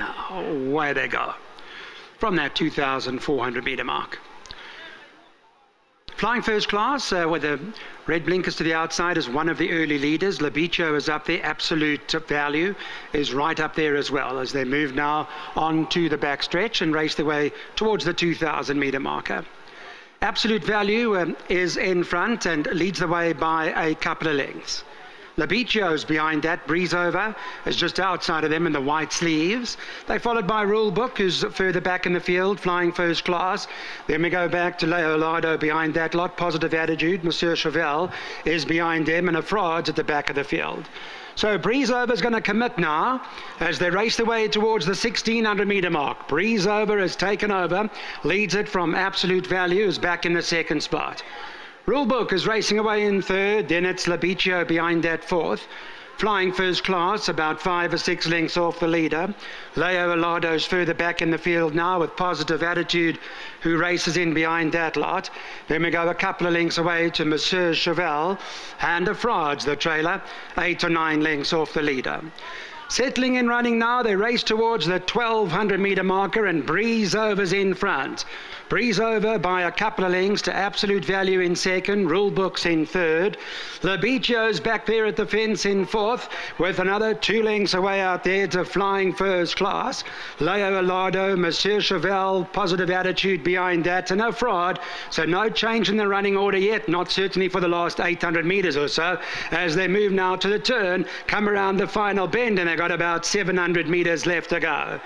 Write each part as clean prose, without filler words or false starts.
and away they go from that 2,400 meter mark. Flying first class with the red blinkers to the outside is one of the early leaders. Labicho is up there. Absolute Value is right up there as well as they move now on to the backstretch and race their way towards the 2,000 meter marker. Absolute Value is in front and leads the way by a couple of lengths. Labicho's behind that. Breeze Over is just outside of them in the white sleeves. They're followed by Rule Book, who's further back in the field, flying first class. Then we go back to Leonardo behind that lot. Positive Attitude, Monsieur Chauvel is behind them, and a Fraud's at the back of the field. So Breeze Over is going to commit now as they race their way towards the 1,600 meter mark. Breeze Over has taken over, leads it from Absolute Value, is back in the second spot. Rulebook is racing away in third, then it's Labicho behind that fourth. Flying first class, about 5 or 6 lengths off the leader. Leo Alado's further back in the field now with Positive Attitude, who races in behind that lot. Then we go a couple of lengths away to Monsieur Chauvel and a Frauds, the trailer, 8 or 9 lengths off the leader. Settling in running now, they race towards the 1,200 meter marker and Breeze Over's in front. Breeze Over by a couple of lengths to Absolute Value in second, Rule Book's in third. Labicho's back there at the fence in fourth with another 2 lengths away out there to Flying First Class. Leo Alado, Monsieur Chauvel, Positive Attitude behind that, and a Fraud. So no change in the running order yet, not certainly for the last 800 meters or so, as they move now to the turn, come around the final bend, and they've got about 700 meters left to go.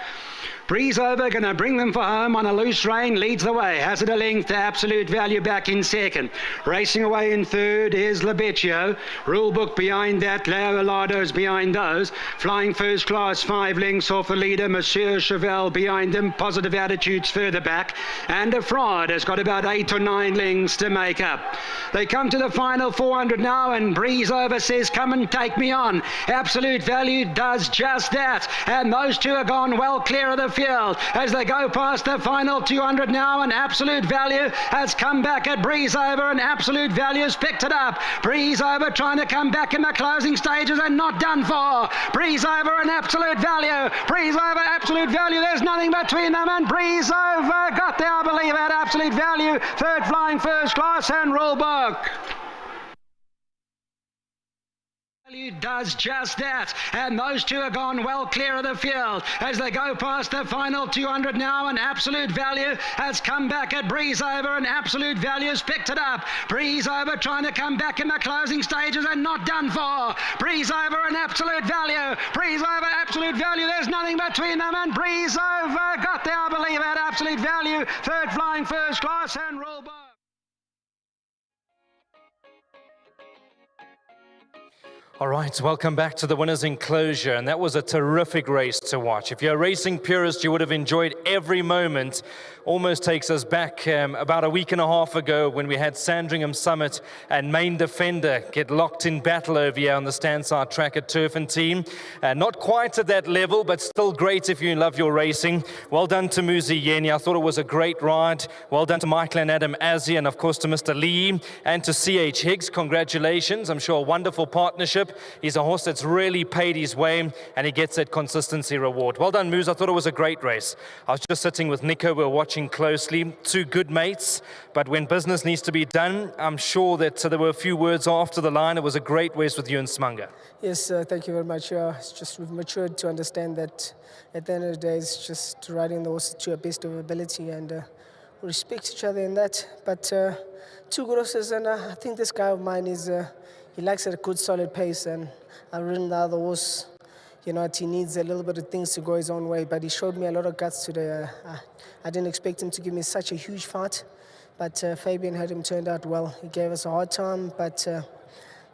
Breeze Over going to bring them for home on a loose rein, leads the way, has it a length to Absolute Value back in second. Racing away in third is Labicho. Rulebook behind that, Leo Alado's behind those. Flying First Class 5 lengths off the leader, Monsieur Chauvel behind them, Positive Attitudes further back, and a Fraud has got about 8 or 9 lengths to make up. They come to the final 400 now, and Breeze Over says, come and take me on. Absolute Value does just that, and those two are gone well clear of the field as they go past the final 200 now, and Absolute Value has come back at Breeze Over, and Absolute Value's picked it up. Breeze Over trying to come back in the closing stages and not done for. Breeze Over and Absolute Value. Breeze Over, Absolute Value, there's nothing between them, and Breeze Over got there, I believe, at Absolute Value. Third Flying First Class and Rulebook. Does just that, and those two are gone well clear of the field as they go past the final 200 now, and Absolute Value has come back at Breeze Over, and Absolute Value's picked it up. Breeze Over trying to come back in the closing stages and not done for. Breeze Over and Absolute Value. Breeze Over, Absolute Value, there's nothing between them, and Breeze Over got there, I believe, at Absolute Value. Third Flying First Class and Rulebook. All right, welcome back to the winner's enclosure, and that was a terrific race to watch. If you're a racing purist, you would have enjoyed every moment. Almost takes us back about a week and a half ago when we had Sandringham Summit and Main Defender get locked in battle over here on the Standside track at Turffontein. Not quite at that level, but still great if you love your racing. Well done to Muzi Yeni. I thought it was a great ride. Well done to Michael and Adam Azzi, and of course to Mr. Lee and to C.H. Higgs. Congratulations. I'm sure a wonderful partnership. He's a horse that's really paid his way, and he gets that consistency reward. Well done, Moose. I thought it was a great race. I was just sitting with Nico. We were watching closely. Two good mates, but when business needs to be done, I'm sure that there were a few words after the line. It was a great race with you and Smanga. Yes, thank you very much. It's just we've matured to understand that at the end of the day, it's just riding the horse to our best of ability, and we respect each other in that. But two good horses, and I think this guy of mine is... he likes at a good, solid pace, and I've ridden the other horse. You know, he needs a little bit of things to go his own way, but he showed me a lot of guts today. I didn't expect him to give me such a huge fight, but Fabian had him turned out well. He gave us a hard time, but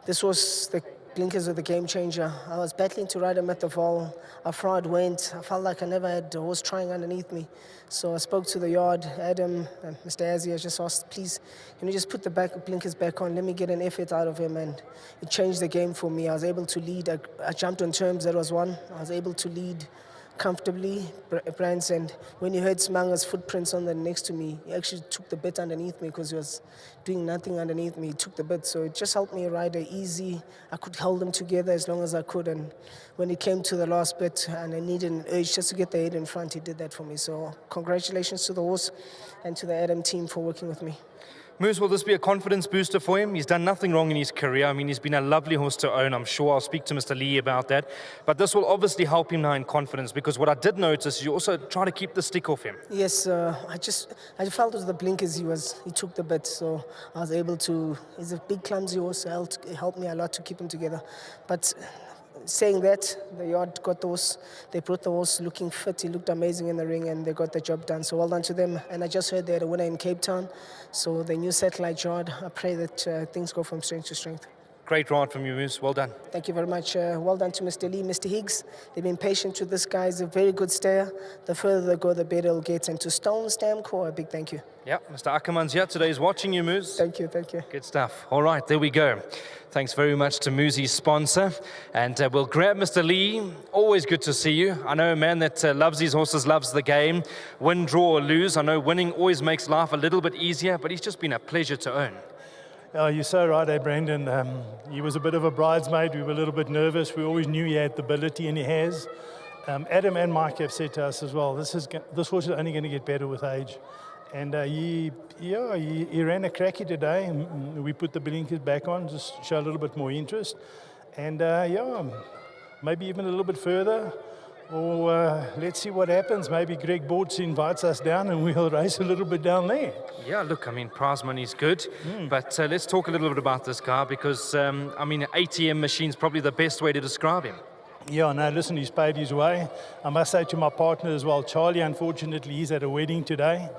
this was the blinkers of the game changer. I was battling to ride him at the Vol. A Fraud went. I felt like I never had a horse trying underneath me. So I spoke to the yard, Adam, and Mr. Azzi. I just asked, please, can you just put the blinkers back on? Let me get an effort out of him. And it changed the game for me. I was able to lead. I jumped on terms, that was one. I was able to lead comfortably, Brands, and when he heard Smanga's footprints on the next to me, he actually took the bit underneath me because he was doing nothing underneath me. He took the bit, so it just helped me ride it easy. I could hold them together as long as I could, and when it came to the last bit and I needed an urge just to get the head in front, he did that for me. So congratulations to the horse and to the Adam team for working with me. Moose, will this be a confidence booster for him? He's done nothing wrong in his career. I mean, he's been a lovely horse to own. I'm sure I'll speak to Mr. Lee about that. But this will obviously help him now in confidence, because what I did notice is you also try to keep the stick off him. Yes, I felt with the blinkers he took the bit, so I was able to. He's a big clumsy horse, so it helped me a lot to keep him together. But saying that, the yard got the horse, they brought the horse looking fit. He looked amazing in the ring, and they got the job done. So well done to them. And I just heard they had a winner in Cape Town, so the new satellite yard. I pray that things go from strength to strength. Great ride from you, Moose. Well done. Thank you very much. Well done to Mr. Lee, Mr. Higgs. They've been patient with this guy. He's a very good stayer. The further they go, the better it'll get. And to Stone Stamco, a big thank you. Yeah, Mr. Ackerman's here today. He's watching you, Moose. Thank you, thank you. Good stuff. All right, there we go. Thanks very much to Moosey's sponsor. And we'll grab Mr. Lee. Always good to see you. I know a man that loves his horses, loves the game. Win, draw, or lose. I know winning always makes life a little bit easier, but he's just been a pleasure to own. Oh, you're so right, Brandon. He was a bit of a bridesmaid. We were a little bit nervous. We always knew he had the ability, and he has. Adam and Mike have said to us as well, this horse is only going to get better with age. And he ran a cracky today. We put the blinkers back on, just show a little bit more interest. And maybe even a little bit further. Or let's see what happens. Maybe Greg Bortz invites us down and we'll race a little bit down there. Yeah, look, I mean, prize money's good. But let's talk a little bit about this car, because, I mean, an ATM machine's probably the best way to describe him. Yeah, no, listen, he's paid his way. I must say to my partner as well, Charlie, unfortunately, he's at a wedding today.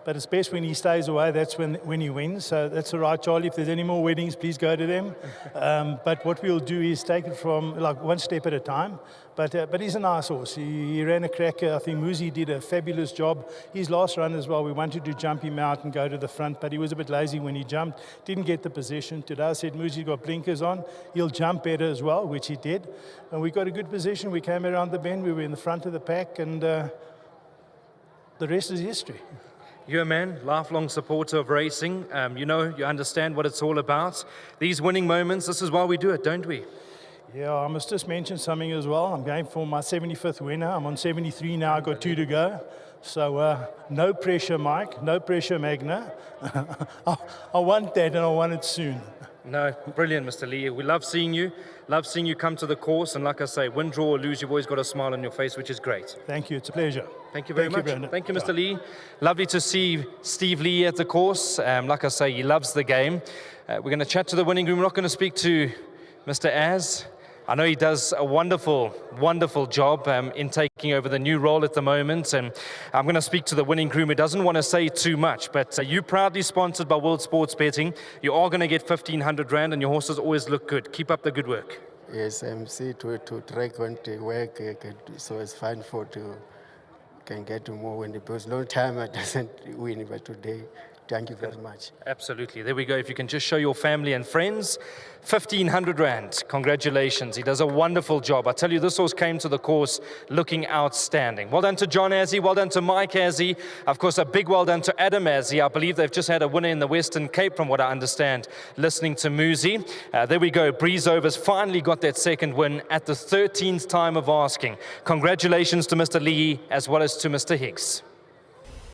But it's best when he stays away, that's when he wins. So that's all right, Charlie. If there's any more weddings, please go to them. But what we'll do is take it from like one step at a time. But he's a nice horse. He ran a cracker. I think Muzi did a fabulous job. His last run as well, we wanted to jump him out and go to the front, but he was a bit lazy when he jumped. Didn't get the position. Today I said, Muzi's got blinkers on. He'll jump better as well, which he did. And we got a good position. We came around the bend. We were in the front of the pack, and the rest is history. You're a man, lifelong supporter of racing. You know, you understand what it's all about. These winning moments, this is why we do it, don't we? Yeah, I must just mention something as well. I'm going for my 75th winner. I'm on 73 now. I've got 2 to go. So no pressure, Mike. No pressure, Magna. I want that, and I want it soon. No, brilliant, Mr. Lee. We love seeing you. Love seeing you come to the course. And like I say, win, draw, or lose, you've always got a smile on your face, which is great. Thank you. It's a pleasure. Thank you very much. Brandon. Thank you, Mr. Lee. Lovely to see Steve Lee at the course. Like I say, he loves the game. We're going to chat to the winning room. We're not going to speak to Mr. Az. I know he does a wonderful, wonderful job in taking over the new role at the moment. And I'm going to speak to the winning groom who doesn't want to say too much. But you proudly sponsored by World Sports Betting. You are going to get 1,500 Rand, and your horses always look good. Keep up the good work. Yes, MC to track when to work, so it's fine for to can get more when because long time I doesn't win, but today. Thank you very much. Absolutely. There we go. If you can just show your family and friends, 1,500 Rand. Congratulations. He does a wonderful job. I tell you, this horse came to the course looking outstanding. Well done to John Azzi. Well done to Mike Azzi. Of course, a big well done to Adam Azzi. I believe they've just had a winner in the Western Cape, from what I understand, listening to Muzi. There we go. Breeze Overs finally got that second win at the 13th time of asking. Congratulations to Mr. Lee as well as to Mr. Higgs.